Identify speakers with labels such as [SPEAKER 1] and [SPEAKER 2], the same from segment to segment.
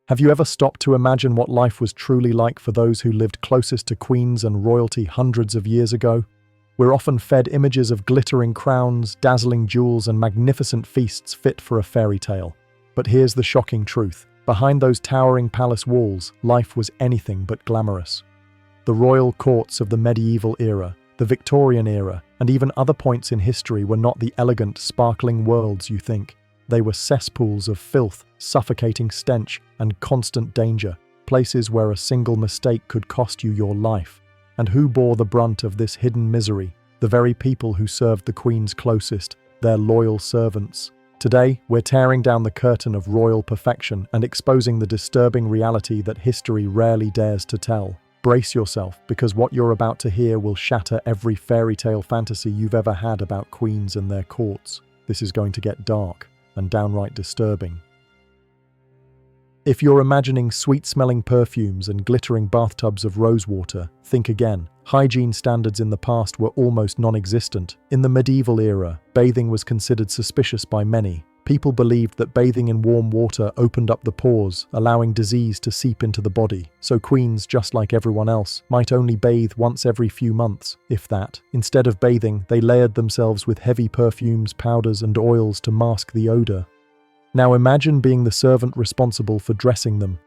[SPEAKER 1] Have you ever stopped to imagine what life was truly like for those who lived closest to queens and royalty hundreds of years ago? We're often fed images of glittering crowns, dazzling jewels, and magnificent feasts fit for a fairy tale. But here's the shocking truth. Behind those towering palace walls, life was anything but glamorous. The royal courts of the medieval era, the Victorian era, and even other points in history were not the elegant, sparkling worlds you think. They were cesspools of filth, suffocating stench, and constant danger, places where a single mistake could cost you your life. And who bore the brunt of this hidden misery? The very people who served the queens closest, their loyal servants. Today, we're tearing down the curtain of royal perfection and exposing the disturbing reality that history rarely dares to tell. Brace yourself, because what you're about to hear will shatter every fairy tale fantasy you've ever had about queens and their courts. This is going to get dark and downright disturbing. If you're imagining sweet-smelling perfumes and glittering bathtubs of rosewater, think again. Hygiene standards in the past were almost non-existent. In the medieval era, bathing was considered suspicious by many. People believed that bathing in warm water opened up the pores, allowing disease to seep into the body. So queens, just like everyone else, might only bathe once every few months, if that. Instead of bathing, they layered themselves with heavy perfumes, powders, and oils to mask the odor. Now imagine being the servant responsible for dressing them.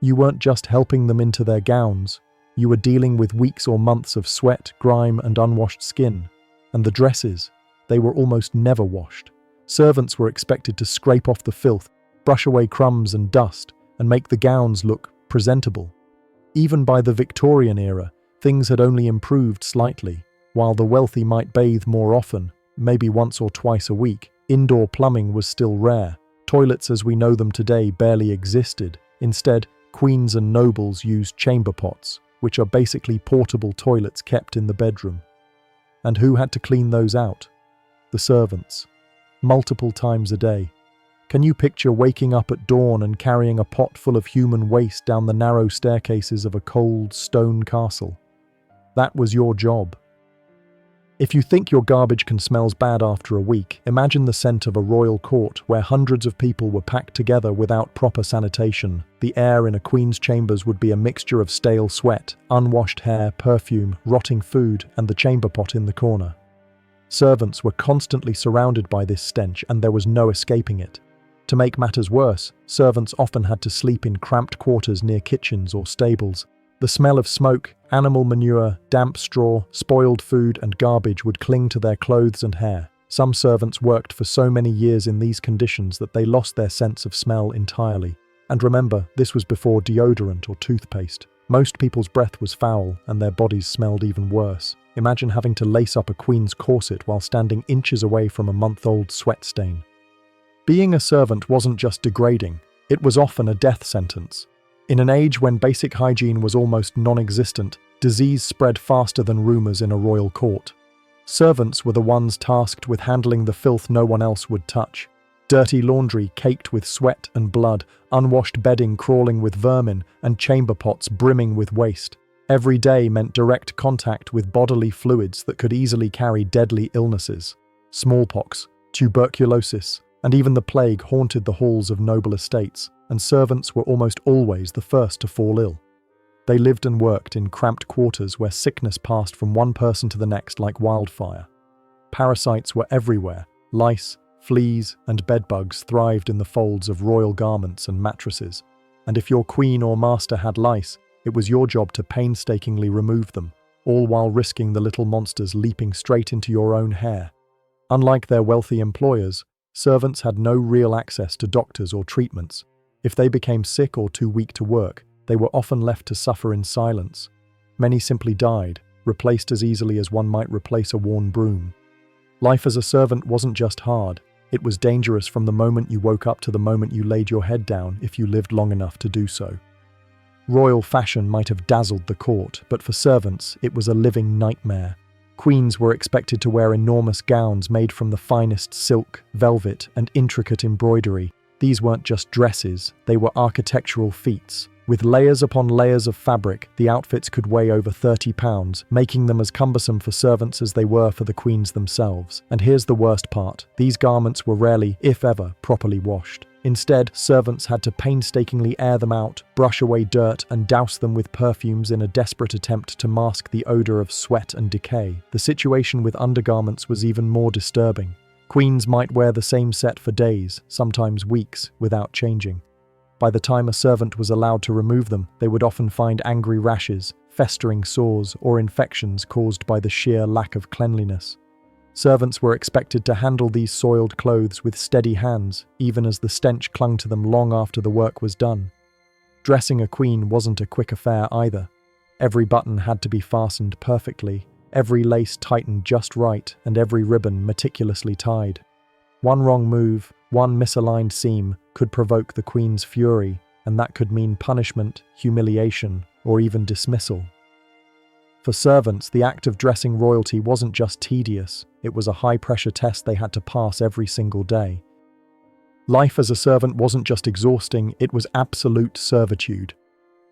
[SPEAKER 1] You weren't just helping them into their gowns. You were dealing with weeks or months of sweat, grime, and unwashed skin. And the dresses, they were almost never washed. Servants were expected to scrape off the filth, brush away crumbs and dust, and make the gowns look presentable. Even by the Victorian era, things had only improved slightly. While the wealthy might bathe more often, maybe once or twice a week, indoor plumbing was still rare. Toilets as we know them today barely existed. Instead, queens and nobles used chamber pots, which are basically portable toilets kept in the bedroom. And who had to clean those out? The servants. Multiple times a day. Can you picture waking up at dawn and carrying a pot full of human waste down the narrow staircases of a cold stone castle? That was your job. If you think your garbage can smell bad after a week, imagine the scent of a royal court where hundreds of people were packed together without proper sanitation. The air in a queen's chambers would be a mixture of stale sweat, unwashed hair, perfume, rotting food, and the chamber pot in the corner. Servants were constantly surrounded by this stench, and there was no escaping it. To make matters worse, servants often had to sleep in cramped quarters near kitchens or stables. The smell of smoke, animal manure, damp straw, spoiled food, and garbage would cling to their clothes and hair. Some servants worked for so many years in these conditions that they lost their sense of smell entirely. And remember, this was before deodorant or toothpaste. Most people's breath was foul, and their bodies smelled even worse. Imagine having to lace up a queen's corset while standing inches away from a month-old sweat stain. Being a servant wasn't just degrading, it was often a death sentence. In an age when basic hygiene was almost non-existent, disease spread faster than rumors in a royal court. Servants were the ones tasked with handling the filth no one else would touch. Dirty laundry caked with sweat and blood, unwashed bedding crawling with vermin, and chamber pots brimming with waste. Every day meant direct contact with bodily fluids that could easily carry deadly illnesses. Smallpox, tuberculosis, and even the plague haunted the halls of noble estates, and servants were almost always the first to fall ill. They lived and worked in cramped quarters where sickness passed from one person to the next like wildfire. Parasites were everywhere. Lice, fleas, and bedbugs thrived in the folds of royal garments and mattresses. And if your queen or master had lice, it was your job to painstakingly remove them, all while risking the little monsters leaping straight into your own hair. Unlike their wealthy employers, servants had no real access to doctors or treatments. If they became sick or too weak to work, they were often left to suffer in silence. Many simply died, replaced as easily as one might replace a worn broom. Life as a servant wasn't just hard, it was dangerous from the moment you woke up to the moment you laid your head down if you lived long enough to do so. Royal fashion might have dazzled the court, but for servants, it was a living nightmare. Queens were expected to wear enormous gowns made from the finest silk, velvet, and intricate embroidery. These weren't just dresses, they were architectural feats. With layers upon layers of fabric, the outfits could weigh over 30 pounds, making them as cumbersome for servants as they were for the queens themselves. And here's the worst part, these garments were rarely, if ever, properly washed. Instead, servants had to painstakingly air them out, brush away dirt, and douse them with perfumes in a desperate attempt to mask the odor of sweat and decay. The situation with undergarments was even more disturbing. Queens might wear the same set for days, sometimes weeks, without changing. By the time a servant was allowed to remove them, they would often find angry rashes, festering sores, or infections caused by the sheer lack of cleanliness. Servants were expected to handle these soiled clothes with steady hands, even as the stench clung to them long after the work was done. Dressing a queen wasn't a quick affair either. Every button had to be fastened perfectly, every lace tightened just right, and every ribbon meticulously tied. One wrong move, one misaligned seam, could provoke the queen's fury, and that could mean punishment, humiliation, or even dismissal. For servants, the act of dressing royalty wasn't just tedious, it was a high-pressure test they had to pass every single day. Life as a servant wasn't just exhausting, it was absolute servitude.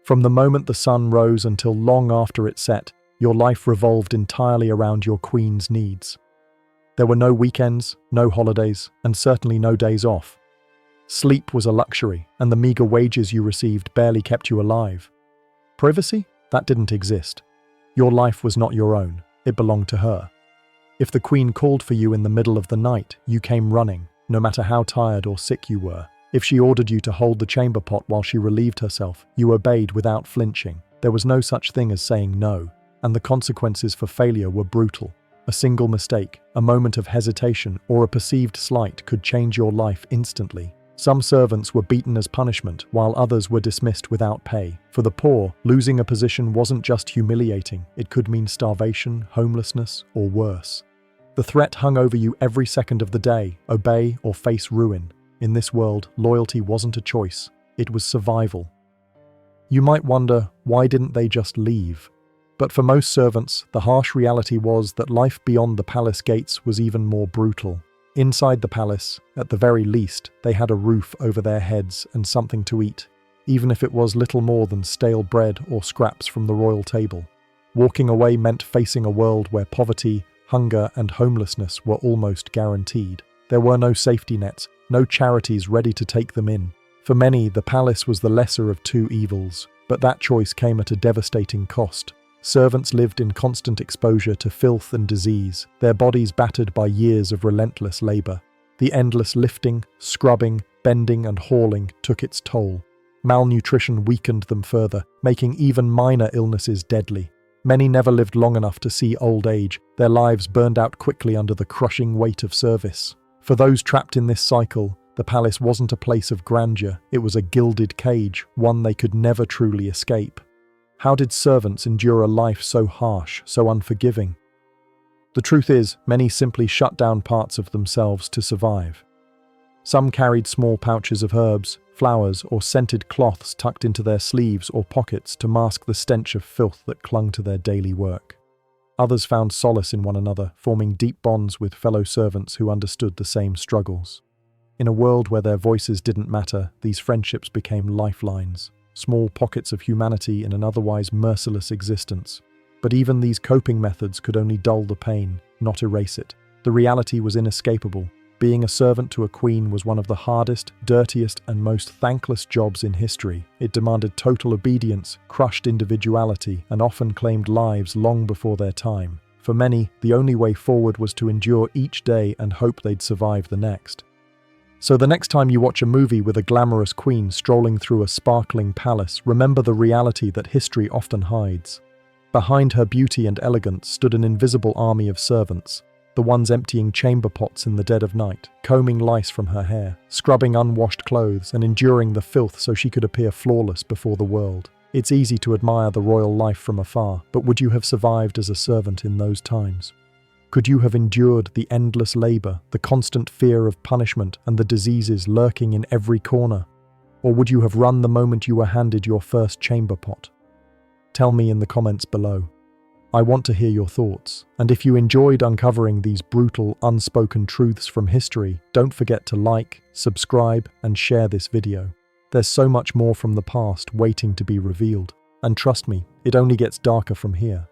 [SPEAKER 1] From the moment the sun rose until long after it set, your life revolved entirely around your queen's needs. There were no weekends, no holidays, and certainly no days off. Sleep was a luxury, and the meager wages you received barely kept you alive. Privacy? That didn't exist. Your life was not your own, it belonged to her. If the queen called for you in the middle of the night, you came running, no matter how tired or sick you were. If she ordered you to hold the chamber pot while she relieved herself, you obeyed without flinching. There was no such thing as saying no, and the consequences for failure were brutal. A single mistake, a moment of hesitation, or a perceived slight could change your life instantly. Some servants were beaten as punishment, while others were dismissed without pay. For the poor, losing a position wasn't just humiliating, it could mean starvation, homelessness, or worse. The threat hung over you every second of the day: obey or face ruin. In this world, loyalty wasn't a choice, it was survival. You might wonder, why didn't they just leave? But for most servants, the harsh reality was that life beyond the palace gates was even more brutal. Inside the palace, at the very least, they had a roof over their heads and something to eat, even if it was little more than stale bread or scraps from the royal table. Walking away meant facing a world where poverty, hunger, and homelessness were almost guaranteed. There were no safety nets, no charities ready to take them in. For many, the palace was the lesser of two evils, but that choice came at a devastating cost. Servants lived in constant exposure to filth and disease, their bodies battered by years of relentless labor. The endless lifting, scrubbing, bending, and hauling took its toll. Malnutrition weakened them further, making even minor illnesses deadly. Many never lived long enough to see old age, their lives burned out quickly under the crushing weight of service. For those trapped in this cycle, the palace wasn't a place of grandeur, it was a gilded cage, one they could never truly escape. How did servants endure a life so harsh, so unforgiving? The truth is, many simply shut down parts of themselves to survive. Some carried small pouches of herbs, flowers, or scented cloths tucked into their sleeves or pockets to mask the stench of filth that clung to their daily work. Others found solace in one another, forming deep bonds with fellow servants who understood the same struggles. In a world where their voices didn't matter, these friendships became lifelines. Small pockets of humanity in an otherwise merciless existence. But even these coping methods could only dull the pain, not erase it. The reality was inescapable. Being a servant to a queen was one of the hardest, dirtiest, and most thankless jobs in history. It demanded total obedience, crushed individuality, and often claimed lives long before their time. For many, the only way forward was to endure each day and hope they'd survive the next. So the next time you watch a movie with a glamorous queen strolling through a sparkling palace, remember the reality that history often hides. Behind her beauty and elegance stood an invisible army of servants, the ones emptying chamber pots in the dead of night, combing lice from her hair, scrubbing unwashed clothes, and enduring the filth so she could appear flawless before the world. It's easy to admire the royal life from afar, but would you have survived as a servant in those times? Could you have endured the endless labor, the constant fear of punishment, and the diseases lurking in every corner? Or would you have run the moment you were handed your first chamber pot? Tell me in the comments below. I want to hear your thoughts, and if you enjoyed uncovering these brutal, unspoken truths from history, don't forget to like, subscribe, and share this video. There's so much more from the past waiting to be revealed. And trust me, it only gets darker from here.